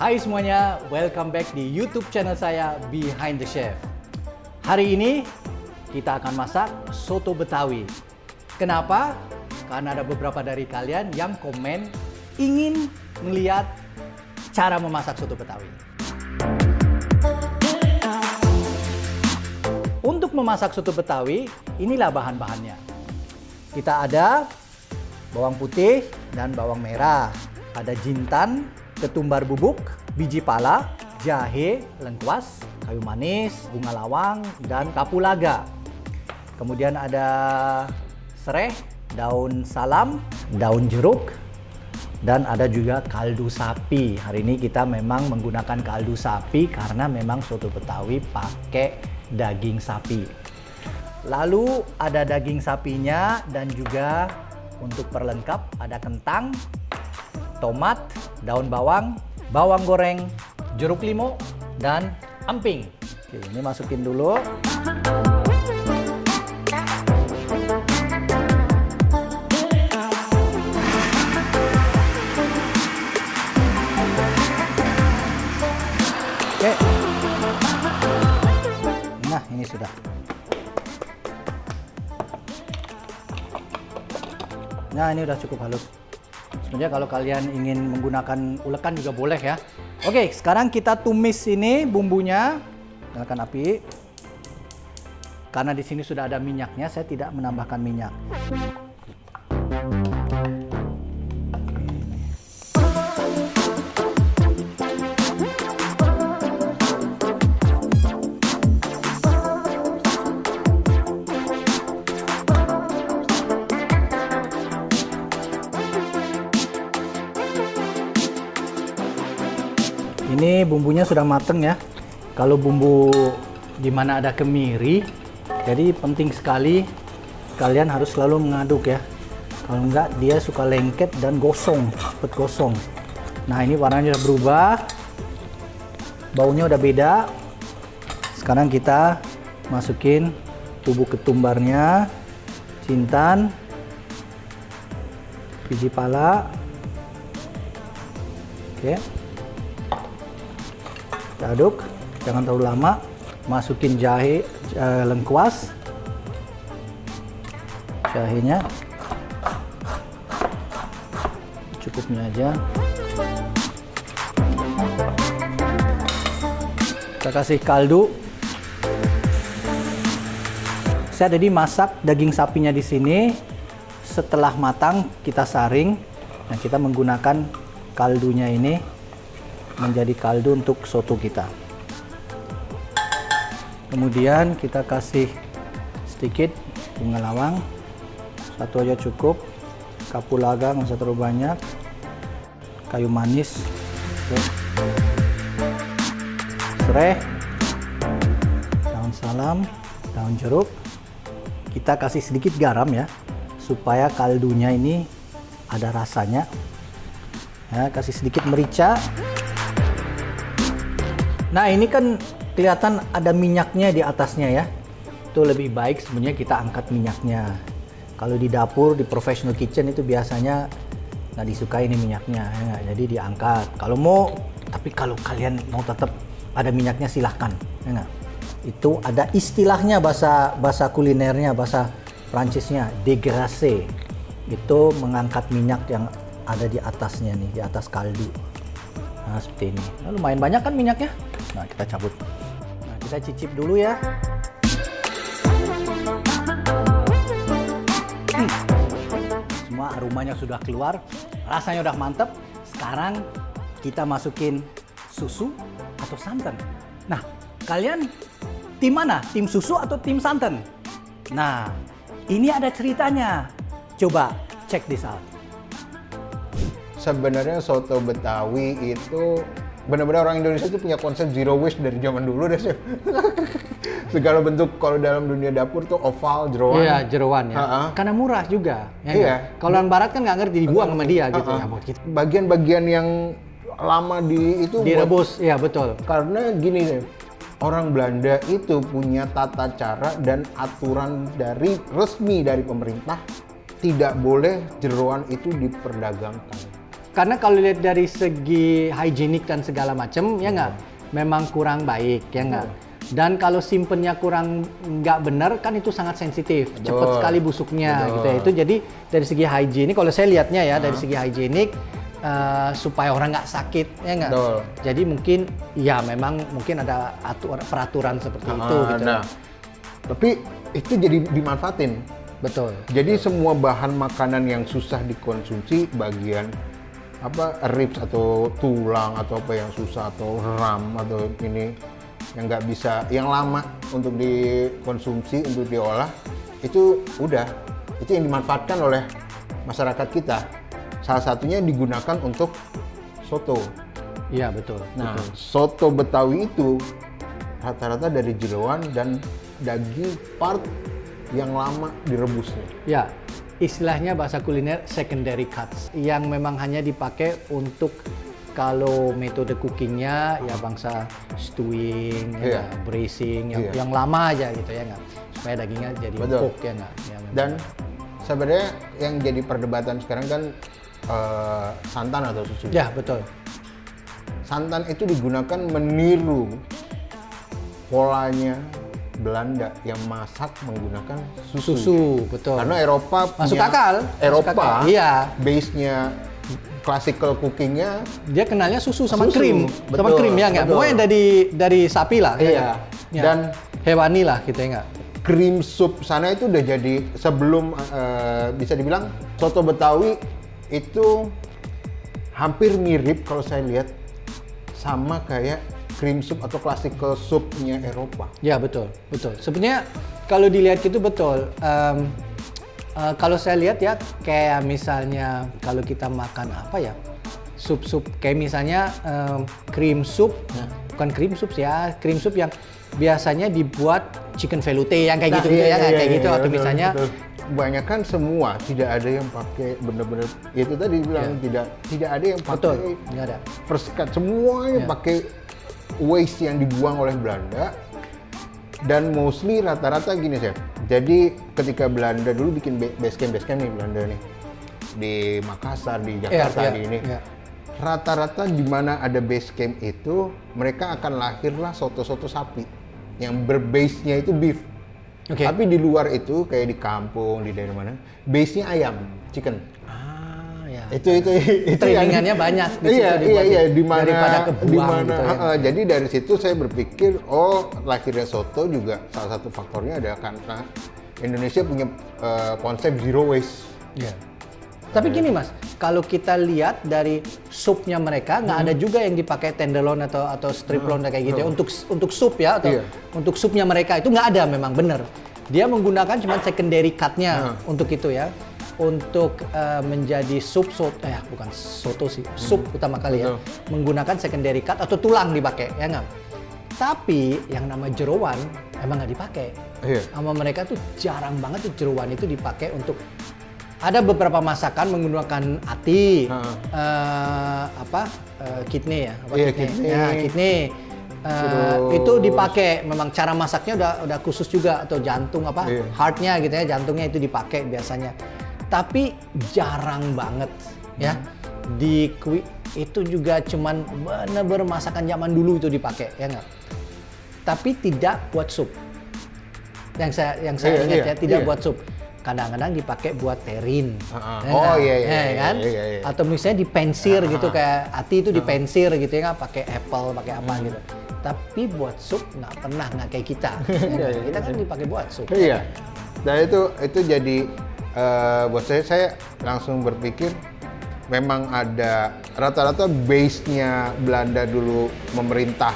Hai semuanya, welcome back di YouTube channel saya Behind the Chef. Hari ini kita akan masak soto Betawi. Kenapa? Karena ada beberapa dari kalian yang komen ingin melihat cara memasak soto Betawi. Untuk memasak soto Betawi, inilah bahan-bahannya. Kita ada bawang putih dan bawang merah, ada jintan, ketumbar bubuk, biji pala, jahe, lengkuas, kayu manis, bunga lawang, dan kapulaga. Kemudian ada sereh, daun salam, daun jeruk, dan ada juga kaldu sapi. Hari ini kita memang menggunakan kaldu sapi karena memang soto Betawi pakai daging sapi. Lalu ada daging sapinya dan juga untuk perlengkap ada kentang, tomat, daun bawang, bawang goreng, jeruk limau, dan emping. Oke, ini masukin dulu. Oke. Nah, ini sudah. Nah, ini udah cukup halus. Sebenarnya kalau kalian ingin menggunakan ulekan juga boleh ya. Oke, sekarang kita tumis ini bumbunya. Nyalakan api. Karena di sini sudah ada minyaknya, saya tidak menambahkan minyak. Ini bumbunya sudah mateng ya. Kalau bumbu di mana ada kemiri, jadi penting sekali kalian harus selalu mengaduk ya. Kalau enggak dia suka lengket dan gosong, cepet gosong. Nah, ini warnanya sudah berubah, baunya udah beda. Sekarang kita masukin bubuk ketumbarnya, jintan, biji pala. Oke. Kita aduk, jangan terlalu lama. Masukin jahe, lengkuas, jahenya cukupnya aja. Kita kasih kaldu. Saya tadi masak daging sapinya di sini. Setelah matang kita saring. Nah, kita menggunakan kaldunya ini menjadi kaldu untuk soto kita. Kemudian kita kasih sedikit bunga lawang, satu aja cukup, kapulaga nggak usah terlalu banyak, kayu manis, sereh, daun salam, daun jeruk. Kita kasih sedikit garam ya, supaya kaldunya ini ada rasanya. Ya, kasih sedikit merica. Nah, ini kan kelihatan ada minyaknya di atasnya ya. Itu lebih baik sebenarnya kita angkat minyaknya. Kalau di dapur, di professional kitchen itu biasanya nggak disukai ini minyaknya. Ya, jadi diangkat. Kalau mau, tapi kalau kalian mau tetap ada minyaknya silahkan. Ya, itu ada istilahnya bahasa kulinernya, bahasa Prancisnya, dégraisser. Itu mengangkat minyak yang ada di atasnya nih, di atas kaldu. Nah, seperti ini. Nah, lumayan banyak kan minyaknya. Nah, kita cabut. Nah, kita cicip dulu ya. Semua aromanya sudah keluar, rasanya udah mantep. Sekarang kita masukin susu atau santan. Nah, kalian tim mana? Tim susu atau tim santan? Nah, ini ada ceritanya. Coba check this out. Sebenarnya soto Betawi itu benar-benar orang Indonesia itu punya konsep zero waste dari zaman dulu deh, Chef. Segala bentuk kalau dalam dunia dapur tuh oval, jeroan. Iya, jeroan ya. Karena murah juga. Ya, iya. Kalau orang barat kan nggak ngerti dibuang sama dia gitu ya. Bagian-bagian yang lama itu direbus, iya betul. Karena gini deh, orang Belanda itu punya tata cara dan aturan resmi dari pemerintah, tidak boleh jeroan itu diperdagangkan. karena kalau lihat dari segi higienik dan segala macam, ya nggak, memang kurang baik, ya nggak. Dan kalau simpennya kurang nggak benar, kan itu sangat sensitif, cepat sekali busuknya, gitu ya. Itu jadi dari segi higienik, kalau saya lihatnya ya dari segi higienik, supaya orang nggak sakit, ya nggak. Jadi mungkin, ya memang mungkin ada peraturan seperti itu, gitu. Nah, tapi itu jadi dimanfaatin. Betul. Jadi semua bahan makanan yang susah dikonsumsi, bagian apa ribs atau tulang atau apa yang susah atau ram atau ini yang nggak bisa, yang lama untuk dikonsumsi, untuk diolah, itu udah, itu yang dimanfaatkan oleh masyarakat kita. Salah satunya digunakan untuk soto. Iya, betul. Nah, betul. soto Betawi itu rata-rata dari jeroan dan daging part yang lama direbusnya. Ya, istilahnya bahasa kuliner secondary cuts yang memang hanya dipakai untuk kalau metode cookingnya ya bangsa stewing, ya nggak, braising, yang lama aja gitu ya nggak, supaya dagingnya jadi empuk ya nggak. Ya, dan sebenarnya yang jadi perdebatan sekarang kan santan atau susu. Ya, betul. Santan itu digunakan meniru polanya Belanda yang masak menggunakan susu. Susu, betul. Karena Eropa masuk punya, akal. Eropa, masuk akal. Iya. Base-nya classical cookingnya dia kenalnya susu sama susu. krim, Betul, sama krim ya nggak. Pokoknya dari sapi lah. Iya. Ya. Dan hewani lah gitu ya nggak. Cream soup sana itu udah jadi sebelum bisa dibilang soto Betawi itu hampir mirip kalau saya lihat sama kayak cream soup atau classical soup-nya Eropa. Ya, betul, betul. Sebenarnya kalau dilihat gitu betul. Kalau saya lihat ya kayak misalnya kalau kita makan apa ya, sup-sup kayak misalnya cream soup, bukan cream soup ya, cream soup yang biasanya dibuat chicken velouté yang kayak gitu ya, kayak gitu atau betul, misalnya betul. Kebanyakan semua tidak ada yang pakai bener-bener itu tadi bilang tidak ada yang pakai nggak ada first cut, semuanya pakai waste yang dibuang oleh Belanda. Dan mostly rata-rata gini Chef, jadi ketika Belanda dulu bikin base camp nih Belanda nih di Makassar, di Jakarta, di ini rata-rata di mana ada base camp itu mereka akan lahirlah soto-soto sapi yang berbase-nya itu beef. Tapi di luar itu kayak di kampung, di daerah mana, base-nya ayam, chicken. Itu trainingannya banyak di situ di mana daripada kebuang gitu ya. Jadi dari situ saya berpikir lahirnya soto juga salah satu faktornya adalah karena Indonesia punya konsep zero waste. Tapi gini Mas, kalau kita lihat dari supnya mereka nggak ada juga yang dipakai tenderloin atau strip loin kayak gitu ya. Untuk sup ya atau untuk supnya mereka itu nggak ada, memang bener. Dia menggunakan cuma secondary cut-nya untuk itu ya. Untuk menjadi sup bukan soto sih, sup utama kali ya, menggunakan secondary cut atau tulang dipakai ya nggak. Tapi yang nama jeroan emang nggak dipakai. Sama mereka tuh jarang banget tuh jeroan itu dipakai untuk, ada beberapa masakan menggunakan ati, kidney ya, kidney. Itu dipakai, memang cara masaknya udah khusus juga, atau jantung heartnya gitu ya, jantungnya itu dipakai biasanya. Tapi jarang banget ya. Di itu juga cuman bener-bener masakan zaman dulu itu dipakai ya nggak. Tapi tidak buat sup. Yang saya ingat ya, tidak buat sup. Kadang-kadang dipakai buat terin. Kan? Atau misalnya dipensir gitu, kayak ati itu dipensir gitu ya, nggak pakai apple, pakai apa gitu. Tapi buat sup nggak kayak kita. Kita kan dipakai buat sup. Dan itu jadi buat saya langsung berpikir memang ada rata-rata base-nya Belanda dulu memerintah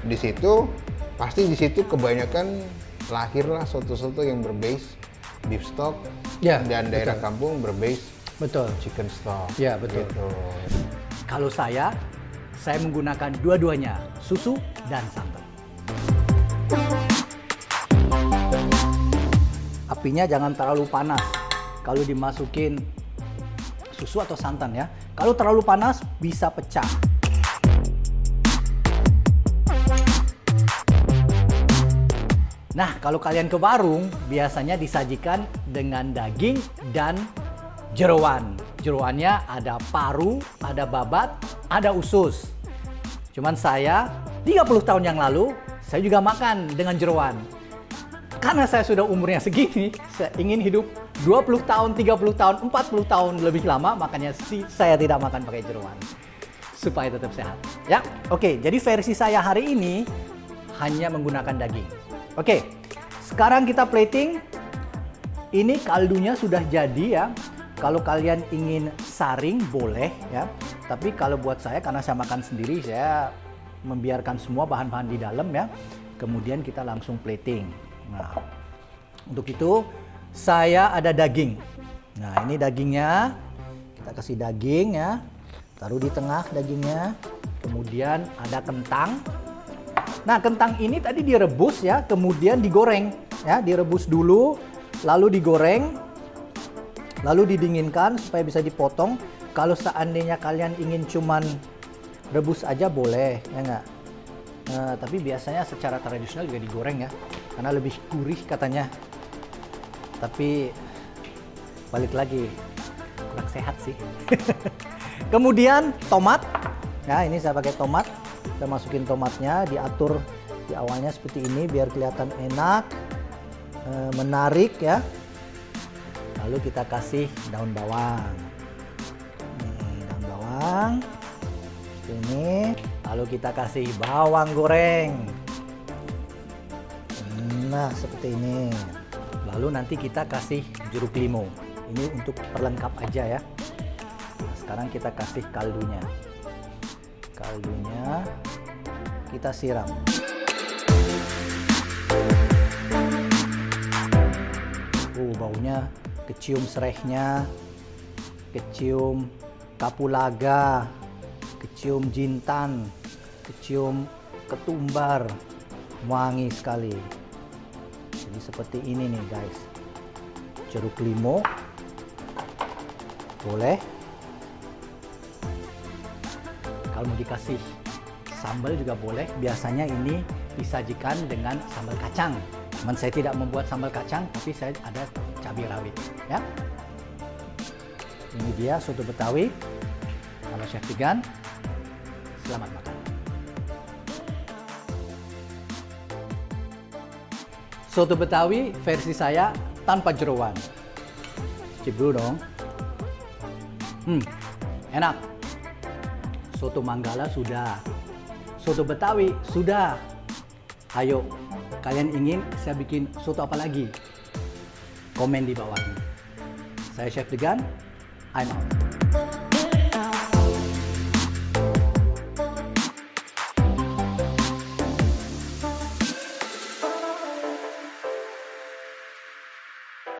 di situ, pasti di situ kebanyakan lahirlah soto-soto yang berbase beef stock, dan daerah kampung berbase chicken stock. Ya, betul. Gitu. Kalau saya menggunakan dua-duanya, susu dan santan. Apinya jangan terlalu panas kalau dimasukin susu atau santan ya. Kalau terlalu panas bisa pecah. Nah, kalau kalian ke warung biasanya disajikan dengan daging dan jeroan. Jeroannya ada paru, ada babat, ada usus. Cuman saya 30 tahun yang lalu, saya juga makan dengan jeroan. Karena saya sudah umurnya segini, saya ingin hidup 20 tahun, 30 tahun, 40 tahun lebih lama, makanya saya tidak makan pakai jeroan. Supaya tetap sehat. Ya, oke. Jadi versi saya hari ini hanya menggunakan daging. Oke, sekarang kita plating. Ini kaldunya sudah jadi ya. Kalau kalian ingin saring boleh ya. Tapi kalau buat saya, karena saya makan sendiri, saya membiarkan semua bahan-bahan di dalam ya. Kemudian kita langsung plating. Nah, untuk itu saya ada daging. Nah, ini dagingnya. Kita kasih daging ya. Taruh di tengah dagingnya. Kemudian ada kentang. Nah, kentang ini tadi direbus ya, kemudian digoreng ya, direbus dulu, lalu digoreng, lalu didinginkan supaya bisa dipotong. Kalau seandainya kalian ingin cuman rebus aja boleh, ya enggak? Tapi biasanya secara tradisional juga digoreng ya, karena lebih gurih katanya. Tapi balik lagi, kurang sehat sih. Kemudian tomat, ya ini saya pakai tomat. Kita masukin tomatnya, diatur di awalnya seperti ini biar kelihatan enak, menarik ya. Lalu kita kasih daun bawang. Nih, daun bawang. Seperti ini. Lalu kita kasih bawang goreng. Nah, seperti ini. Lalu nanti kita kasih jeruk limau. Ini untuk perlengkap aja ya. Nah, sekarang kita kasih kaldunya. Kaldunya kita siram. Baunya kecium serehnya, kecium kapulaga, kecium jintan, kecium ketumbar, wangi sekali. Jadi seperti ini nih guys. Jeruk limau boleh. Kalau mau dikasih sambal juga boleh. Biasanya ini disajikan dengan sambal kacang. Cuman saya tidak membuat sambal kacang, tapi saya ada cabai rawit. Ya. Ini dia soto Betawi. Kalau Chef Tigan, selamat makan. Soto Betawi versi saya tanpa jeroan. Cip dulu dong. Enak. Soto Manggala sudah. Soto Betawi sudah. Ayo, kalian ingin saya bikin soto apa lagi? Komen di bawah ini. Saya Chef Degan, I'm out.